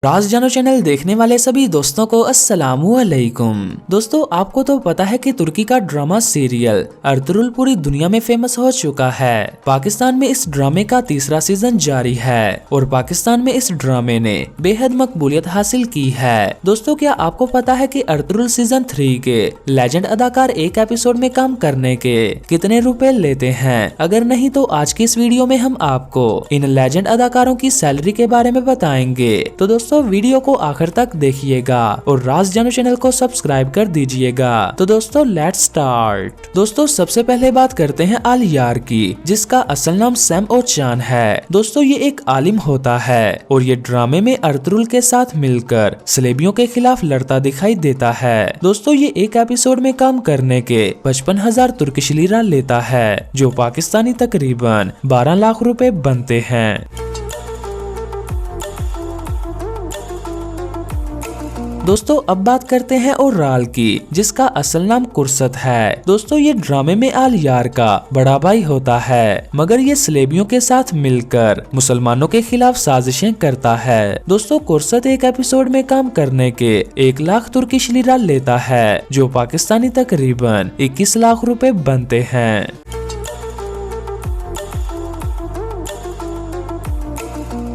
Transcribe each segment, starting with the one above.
राज जानो चैनल देखने वाले सभी दोस्तों को अस्सलामु अलैकुम। दोस्तों, आपको तो पता है कि तुर्की का ड्रामा सीरियल अर्तुरुल पूरी दुनिया में फेमस हो चुका है। पाकिस्तान में इस ड्रामे का तीसरा सीजन जारी है और पाकिस्तान में इस ड्रामे ने बेहद मकबूलियत हासिल की है। दोस्तों, क्या आपको पता है कि अर्तुरुल सीजन 3 के लेजेंड अदाकार एक एपिसोड में काम करने के कितने रुपए लेते हैं? अगर नहीं तो आज की इस वीडियो में हम आपको इन लेजेंड अदाकारों की सैलरी के बारे में बताएंगे। तो दोस्तों, वीडियो को आखिर तक देखिएगा और राज जानो चैनल को सब्सक्राइब कर दीजिएगा। तो दोस्तों, लेट्स स्टार्ट। दोस्तों, सबसे पहले बात करते हैं आलियार की, जिसका असल नाम सैम ओचान है। दोस्तों, ये एक आलिम होता है और ये ड्रामे में अर्तुरुल के साथ मिलकर सलेबियों के खिलाफ लड़ता दिखाई देता है। दोस्तों, ये एक एपिसोड में काम करने के 55,000 तुर्किश लीरा लेता है, जो पाकिस्तानी तकरीबन 12 लाख रुपए बनते हैं। दोस्तों, अब बात करते हैं ओराल की, जिसका असल नाम कुर्सत है। दोस्तों, ये ड्रामे में आलियार का बड़ा भाई होता है, मगर ये सलेबियों के साथ मिलकर मुसलमानों के खिलाफ साजिशें करता है। दोस्तों, कुर्सत एक एपिसोड में काम करने के 1 लाख तुर्किश लीरा लेता है, जो पाकिस्तानी तकरीबन 21 लाख रुपए बनते हैं।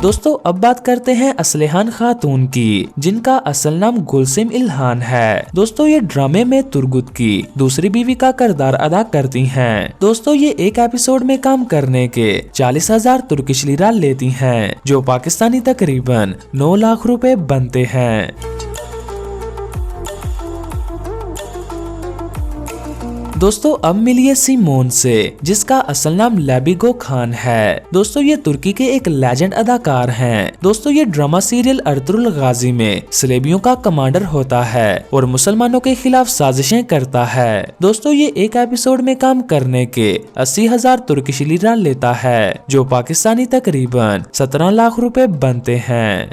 दोस्तों, अब बात करते हैं असलेहान खातून की, जिनका असल नाम गुलसिम इल्हान है। दोस्तों, ये ड्रामे में तुर्गुत की दूसरी बीवी का किरदार अदा करती हैं। दोस्तों, ये एक एपिसोड में काम करने के 40,000 तुर्किश लीरा लेती हैं, जो पाकिस्तानी तकरीबन 9 लाख रुपए बनते हैं। दोस्तों, अब मिलिए सिमोन से, जिसका असल नाम लेबिगो खान है। दोस्तों, ये तुर्की के एक लेजेंड अदाकार हैं। दोस्तों, ये ड्रामा सीरियल अर्तुरुल गाजी में सलेबियों का कमांडर होता है और मुसलमानों के खिलाफ साजिशें करता है। दोस्तों, ये एक एपिसोड में काम करने के 80,000 तुर्किश लीरा लेता है, जो पाकिस्तानी तकरीबन 17 लाख रुपए बनते हैं।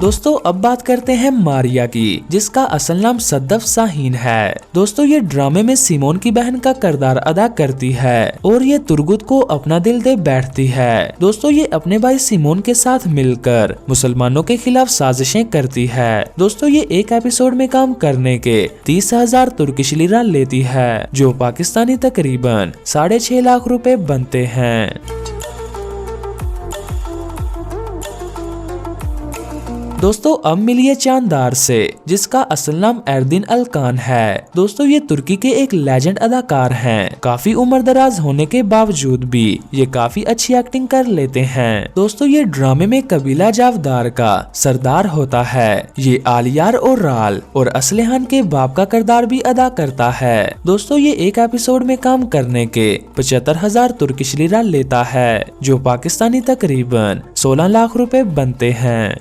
दोस्तों, अब बात करते हैं मारिया की, जिसका असल नाम सद्दफ शाहीन है। दोस्तों, ये ड्रामे में सिमोन की बहन का किरदार अदा करती है और ये तुर्गुत को अपना दिल दे बैठती है। दोस्तों, ये अपने भाई सिमोन के साथ मिलकर मुसलमानों के खिलाफ साजिशें करती है। दोस्तों, ये एक एपिसोड में काम करने के 30,000 तुर्किश लीरा लेती है, जो पाकिस्तानी तकरीबन 6.5 लाख रुपए बनते हैं। दोस्तों, अब मिलिए चांदार से, जिसका असल नाम एरदिन अलकान है। दोस्तों, ये तुर्की के एक लेजेंड अदाकार हैं। काफी उम्रदराज होने के बावजूद भी ये काफी अच्छी एक्टिंग कर लेते हैं। दोस्तों, ये ड्रामे में कबीला जावदार का सरदार होता है। ये आलियार और राल और असलेहान के बाप का किरदार भी अदा करता है। दोस्तों, ये एक एपिसोड में काम करने के 75,000 तुर्किश लीरा लेता है, जो पाकिस्तानी तकरीबन 16 लाख रुपए बनते हैं।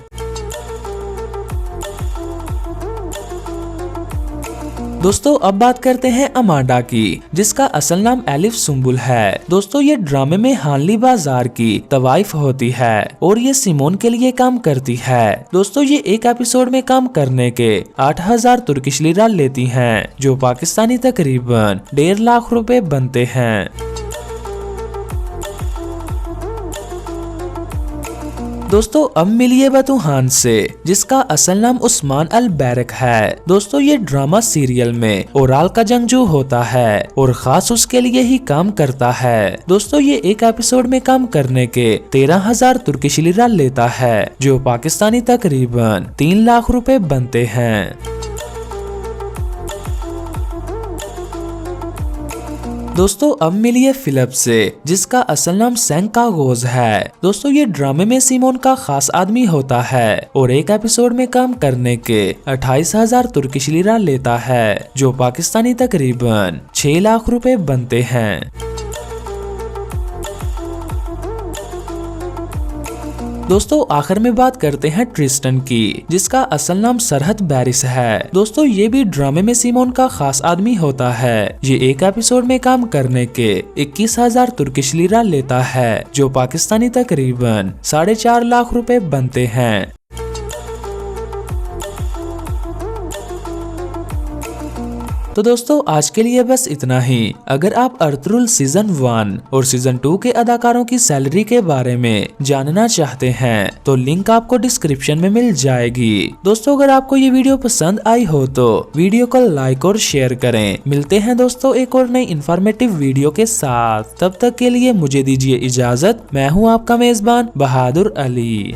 दोस्तों, अब बात करते हैं अमांडा की, जिसका असल नाम एलिफ सुम्बुल है। दोस्तों, ये ड्रामे में हानली बाजार की तवाइफ होती है और ये सिमोन के लिए काम करती है। दोस्तों, ये एक एपिसोड में काम करने के 8,000 तुर्किश लीरा लेती हैं, जो पाकिस्तानी तकरीबन 1.5 लाख रुपए बनते हैं। दोस्तों, अब मिलिए बतूहान से, जिसका असल नाम उस्मान अल बैरक है। दोस्तों, ये ड्रामा सीरियल में ओराल का जंगजू होता है और खास उसके लिए ही काम करता है। दोस्तों, ये एक एपिसोड में काम करने के 13,000 तुर्किश लीरा लेता है, जो पाकिस्तानी तकरीबन 3 लाख रुपए बनते हैं। दोस्तों, अब मिलिए फिलिप से, जिसका असल नाम सेंकागोज है। दोस्तों, ये ड्रामे में सिमोन का खास आदमी होता है और एक एपिसोड में काम करने के 28,000 तुर्किश लीरा लेता है, जो पाकिस्तानी तकरीबन 6 लाख रुपए बनते हैं। दोस्तों, आखिर में बात करते हैं ट्रिस्टन की, जिसका असल नाम सरहद बैरिस है। दोस्तों, ये भी ड्रामे में सिमोन का खास आदमी होता है। ये एक एपिसोड में काम करने के 21,000 तुर्किश लीरा लेता है, जो पाकिस्तानी तकरीबन 4.5 लाख रुपए बनते हैं। तो दोस्तों आज के लिए बस इतना ही। अगर आप अर्तुरुल सीजन 1 और सीजन 2 के अदाकारों की सैलरी के बारे में जानना चाहते हैं तो लिंक आपको डिस्क्रिप्शन में मिल जाएगी। दोस्तों अगर आपको ये वीडियो पसंद आई हो तो वीडियो को लाइक और शेयर करें। मिलते हैं दोस्तों एक और नई इन्फॉर्मेटिव वीडियो के साथ। तब तक के लिए मुझे दीजिए इजाजत। मैं हूँ आपका मेजबान बहादुर अली।